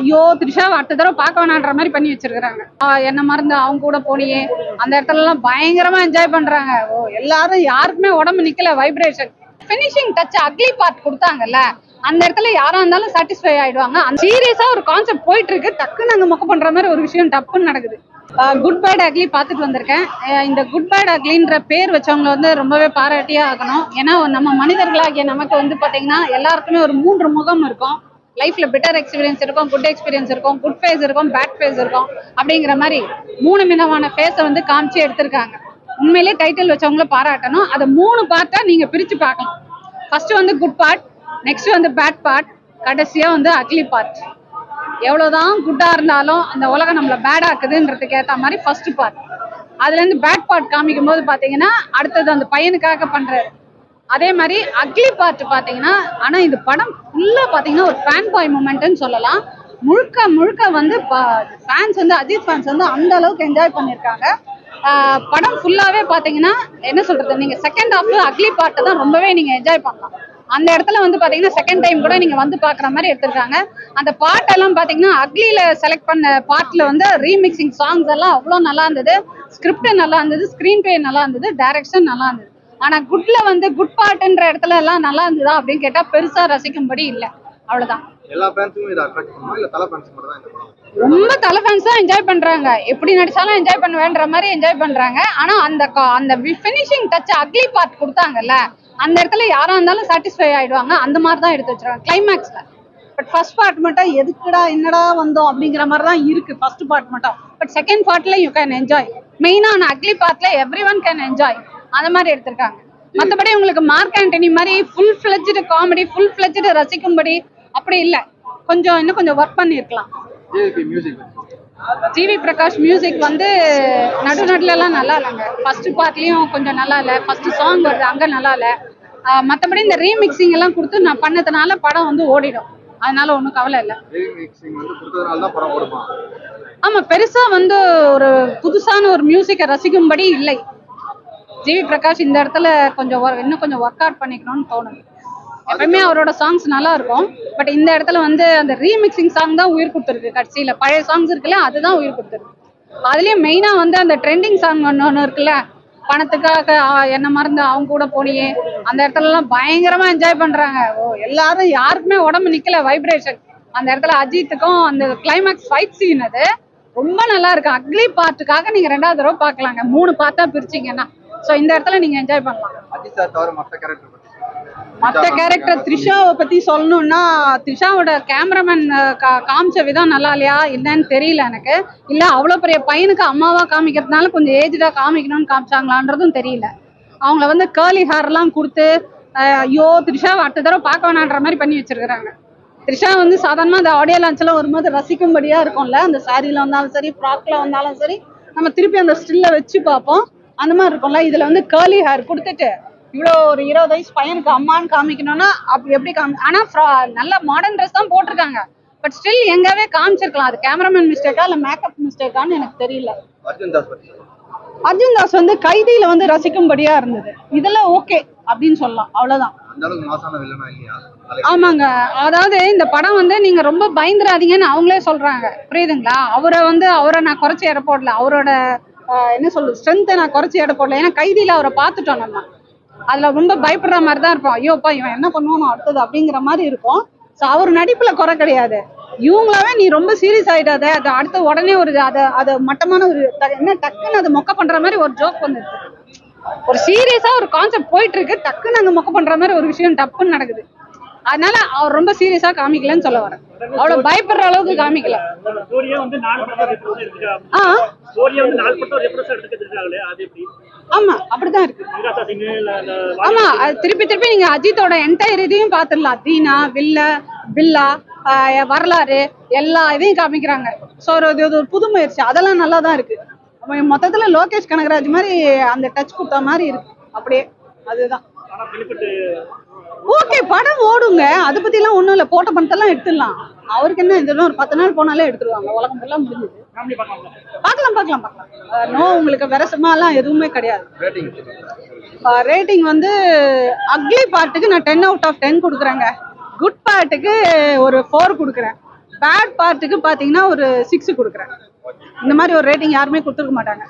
ஐயோ த்ரிஷாவை அடுத்த தடவை பார்க்க வேணான்ற மாதிரி பண்ணி வச்சிருக்காங்க. என்ன மறந்து அவங்க கூட போனியே அந்த இடத்துல எல்லாம் பயங்கரமா என்ஜாய் பண்றாங்க. எல்லாரும் யாருக்குமே உடம்பு நிக்கல, vibration. Finishing touch ugly part கொடுத்தாங்கல்ல, அந்த இடத்துல யாரா இருந்தாலும் சாட்டிஸ்ஃபை ஆயிடுவாங்க. சீரியஸா ஒரு கான்செப்ட் போயிட்டு இருக்கு, டக்குன்னு அங்க மொக்க பண்ற மாதிரி ஒரு விஷயம் டப்புன்னு நடக்குது. குட் பேட் அக்லி பார்த்துட்டு வந்திருக்கேன். இந்த குட் பேட் அக்லின்ற பேர் வச்சவங்களை வந்து ரொம்பவே பாராட்டியே ஆகணும். ஏன்னா நம்ம மனிதர்களாகிய நமக்கு வந்து பாத்தீங்கன்னா எல்லாருக்குமே ஒரு 3 முகம் இருக்கும். லைஃப்ல பெட்டர் எக்ஸ்பீரியன்ஸ் இருக்கும், குட் எக்ஸ்பீரியன்ஸ் இருக்கும், குட் ஃபேஸ் இருக்கும், பேட் ஃபேஸ் இருக்கும். அப்படிங்கிற மாதிரி 3 விதமான ஃபேஸை வந்து காமிச்சு எடுத்திருக்காங்க. உண்மையிலேயே டைட்டில் வச்சவங்கள பாராட்டணும். அதை 3 பார்ட்டா நீங்க பிரிச்சு பார்க்கலாம். ஃபர்ஸ்ட் வந்து குட் பார்ட், நெக்ஸ்ட் வந்து பேட் பார்ட், கடைசியா வந்து அக்லி பார்ட். எவ்வளவுதான் குட்டா இருந்தாலும் அந்த உலகம் நம்மள பேட் ஆக்குதுன்றதுக்கு ஏற்ற மாதிரி ஃபர்ஸ்ட் பார்ட். அதுல இருந்து பேட் பார்ட் காமிக்கும் போது பாத்தீங்கன்னா அடுத்தது அந்த பையனுக்காக பண்றாரு. அதே மாதிரி அக்லி பார்ட் பாத்தீங்கன்னா, ஆனா இந்த படம் ஃபுல்லா பாத்தீங்கன்னா ஒரு ஃபேன் பாய் மூமெண்ட்னு சொல்லலாம். முழுக்க முழுக்க வந்து ஃபேன்ஸ் வந்து அஜித் ஃபேன்ஸ் வந்து அந்த அளவுக்கு என்ஜாய் பண்ணியிருக்காங்க. படம் ஃபுல்லாவே பாத்தீங்கன்னா என்ன சொல்றது, நீங்க செகண்ட் ஹாஃப் அக்லி பார்ட்டை தான் ரொம்பவே நீங்க என்ஜாய் பண்ணலாம். அந்த இடத்துல வந்து பாத்தீங்கன்னா செகண்ட் டைம் கூட நீங்க வந்து பாக்குற மாதிரி எடுத்திருக்காங்க. அந்த பாட்டு எல்லாம் பாத்தீங்கன்னா அக்லில செலக்ட் பண்ண பார்ட்ல வந்து ரீமிக்சிங் சாங்ஸ் எல்லாம் அவ்வளவு நல்லா இருந்தது. ஸ்கிரிப்ட் நல்லா இருந்தது, ஸ்கிரீன் பிளே நல்லா இருந்தது, டைரக்ஷன் நல்லா இருந்தது. ஆனா குட்ல வந்து குட் பார்ட்ன்ற இடத்துல எல்லாம் நல்லா இருந்ததா அப்படின்னு கேட்டா பெருசா ரசிக்கும்படி இல்ல. அவ்வளவுதான். எல்லா ஃபேன்ஸும் இத அட்ராக்ட் பண்ணுமா இல்ல தல ஃபேன்ஸ் மட்டும் தான் இந்த படம்? ரொம்ப தல ஃபேன்ஸ் தான் என்ஜாய் பண்றாங்க. எப்படி நடிச்சாலும் என்ஜாய் பண்ணுவேன்ற மாதிரி என்ஜாய் பண்றாங்க. ஆனா அந்த ஃபினிஷிங் டச் அக்லி பார்ட் கொடுத்தாங்கல்ல, அந்த இடத்துல யாரா இருந்தாலும் சாட்டிஸ்ஃபை ஆயிடுவாங்க. அந்த மாதிரி தான் எடுத்து வச்சிருக்காங்க கிளைமேக்ஸ்ல. பட் ஃபர்ஸ்ட் பார்ட் மட்டும் எதுக்குடா என்னடா வந்தோம் அப்படிங்கிற மாதிரி தான் இருக்கு ஃபர்ஸ்ட் பார்ட் மட்டும். பட் செகண்ட் பார்ட்ல யூ கேன் என்ஜாய். மெயினான அக்லி பார்ட்ல எவ்ரி ஒன் கேன் என்ஜாய். அந்த மாதிரி எடுத்திருக்காங்க. மற்றபடி உங்களுக்கு மார்க் ஆண்டனி மாதிரி full fledged comedy, full fledged ரசிக்கும்படி அப்படி இல்லை. இன்னும் கொஞ்சம் ஒர்க் பண்ணியிருக்கலாம். ஜிவி பிரகாஷ் மியூசிக் வந்து நடுநடுல எல்லாம் நல்லா இல்லைங்க. ஃபர்ஸ்ட் பார்ட்லயும் கொஞ்சம் நல்லா இல்லை, ஃபர்ஸ்ட் சாங் வருது அங்க நல்லா இல்லை. மற்றபடி இந்த ரீமிக்சிங் எல்லாம் கொடுத்து நான் பண்ணதுனால படம் வந்து ஓடிடும். அதனால ஒன்றும் கவலை இல்லை. ஆமா, பெருசா வந்து ஒரு புதுசான ஒரு மியூசிக்கை ரசிக்கும்படி இல்லை. ஜிவி பிரகாஷ் இந்த இடத்துல இன்னும் கொஞ்சம் ஒர்க் அவுட் பண்ணிக்கணும்னு தோணுது. எப்பவுமே அவரோட சாங்ஸ் நல்லா இருக்கும். பட் இந்த இடத்துல வந்து அந்த ரீமிக்சிங் சாங் தான் உயிர் கொடுத்துருக்கு. கடைசியில பழைய சாங்ஸ் இருக்குல்ல, அதுதான் உயிர் கொடுத்துருக்கு. அதுலயும் மெயினா வந்து அந்த ட்ரெண்டிங் சாங் ஒன்று இருக்குல்ல, பணத்துக்காக என்ன மறந்து அவங்க கூட போனியே அந்த இடத்துல எல்லாம் பயங்கரமா என்ஜாய் பண்றாங்க. எல்லாரும் யாருக்குமே உடம்பு நிக்கல, வைப்ரேஷன். அந்த இடத்துல அஜித்துக்கும் அந்த கிளைமேக்ஸ் ஃபைட் சீன் அது ரொம்ப நல்லா இருக்கு. அக்லி பார்ட்டுக்காக நீங்க 2வது தடவை பாக்கலாங்க, 3 பார்ட்டா பிரிச்சிங்கன்னா. சோ இந்த இடத்துல நீங்க என்ஜாய் பண்ணலாம். மற்ற கேரக்டர் த்ரிஷாவை பத்தி சொல்லணும்னா, த்ரிஷாவோட கேமராமேன் காமிச்ச விதம் நல்லா இல்லையா என்னன்னு தெரியல எனக்கு. இல்ல அவ்வளவு பெரிய பையனுக்கு அம்மாவா காமிக்கிறதுனால கொஞ்சம் ஏஜ்டா காமிக்கணும்னு காமிச்சாங்களான்றதும் தெரியல. அவங்கள வந்து கேர்லி ஹேர் எல்லாம் கொடுத்து ஐயோ த்ரிஷாவை அடுத்த தடவை பார்க்க வேணான்ற மாதிரி பண்ணி வச்சிருக்காங்க. த்ரிஷா வந்து சாதாரணமா அந்த ஆடியோ லான்ச்ல வரும்போது ரசிக்கும்படியா இருக்கும்ல, அந்த சாரியில வந்தாலும் சரி, ஃப்ராக்ல வந்தாலும் சரி, நம்ம திருப்பி அந்த ஸ்டில்ல வச்சு பார்ப்போம். அந்த மாதிரி இருக்கும்ல. இதுல வந்து கேர்லி ஹேர் கொடுத்துட்டு இவ்வளோ ஒரு 20 வயசு பையனுக்கு அம்மான்னு காமிக்கணும்னா அப்படி எப்படி ஆனா நல்ல மாடர்ன் ட்ரெஸ் தான் போட்டிருக்காங்க. பட் ஸ்டில் எங்கவே காமிச்சிருக்கலாம். அது கேமராமேன் மிஸ்டேக்கா இல்ல மேக்கப் மிஸ்டேக்கான்னு எனக்கு தெரியல. அர்ஜுன் தாஸ் வந்து கைதியில வந்து ரசிக்கும்படியா இருந்தது. இதெல்லாம் ஓகே அப்படின்னு சொல்லலாம். அவ்வளவுதான். ஆமாங்க, அதாவது இந்த படம் வந்து நீங்க ரொம்ப பயந்துராதீங்கன்னு அவங்களே சொல்றாங்க. புரியுதுங்களா? அவரை நான் குறைச்சி எடை போடல. அவரோட என்ன சொல்றது, ஸ்ட்ரென்த்தை நான் குறைச்சி எடை போடல. ஏன்னா கைதியில அவரை பார்த்துட்டோம் நம்ம. அதுல ரொம்ப பயப்படுற மாதிரி தான் இருப்போம். ஐயோப்பா இவன் என்ன பண்ணுவான் அடுத்தது அப்படிங்கிற மாதிரி இருக்கும். ஸோ அவர் நடிப்புல குறை கிடையாது. இவங்களாவே நீ ரொம்ப சீரியஸ் ஆயிட்டாத, அது அடுத்த உடனே ஒரு அதை மட்டமான ஒரு என்ன டக்குன்னு அதை மொக்க பண்ற மாதிரி ஒரு ஜோக் வந்துருக்கு. ஒரு சீரியஸா ஒரு கான்செப்ட் போயிட்டு இருக்கு, டக்குன்னு அங்க மொக்க பண்ற மாதிரி ஒரு விஷயம் டப்புன்னு நடக்குது. அதனால அவர் ரொம்ப சீரியஸா காமிக்கலன்னு சொல்ல வரேன். அவ்வளவு பயப்படுற அளவுக்கு காமிக்கல. ஆமா, அப்படிதான் இருக்கு. ஆமா, திருப்பி திருப்பி நீங்க அஜித்தோட என்டையர் இதையும் பாத்துடலாம். தீனா, பில்லா, வரலாறு எல்லா இதையும் காமிக்கிறாங்க. ஸோ இது ஒரு புது முயற்சி, அதெல்லாம் நல்லா தான் இருக்கு. மொத்தத்துல லோகேஷ் கனகராஜ் மாதிரி அந்த டச் கொடுத்த மாதிரி இருக்கு. அப்படியே அதுதான் ஓகே. படம் ஓடுங்க, அதை பத்தி எல்லாம் ஒண்ணும் இல்ல. போட்ட பணத்தெல்லாம் எடுத்துடலாம். அவருக்கு என்ன, இதெல்லாம் ஒரு 10 நாள் போனாலே எடுத்துருவாங்க. உலகம் எல்லாம் முடிஞ்சது. பார்க்கலாம். நோ, உங்களுக்கு விரசமா எல்லாம் எதுவுமே கிடையாது. ரேட்டிங் வந்து அக்லி பார்ட்டுக்கு நான் 10 out of 10 கொடுக்குறேங்க. குட் பார்ட்டுக்கு ஒரு 4 கொடுக்குறேன். பேட் பார்ட்டுக்கு பாத்தீங்கன்னா ஒரு 6 கொடுக்குறேன். இந்த மாதிரி ஒரு ரேட்டிங் யாருமே கொடுத்துருக்க மாட்டாங்க.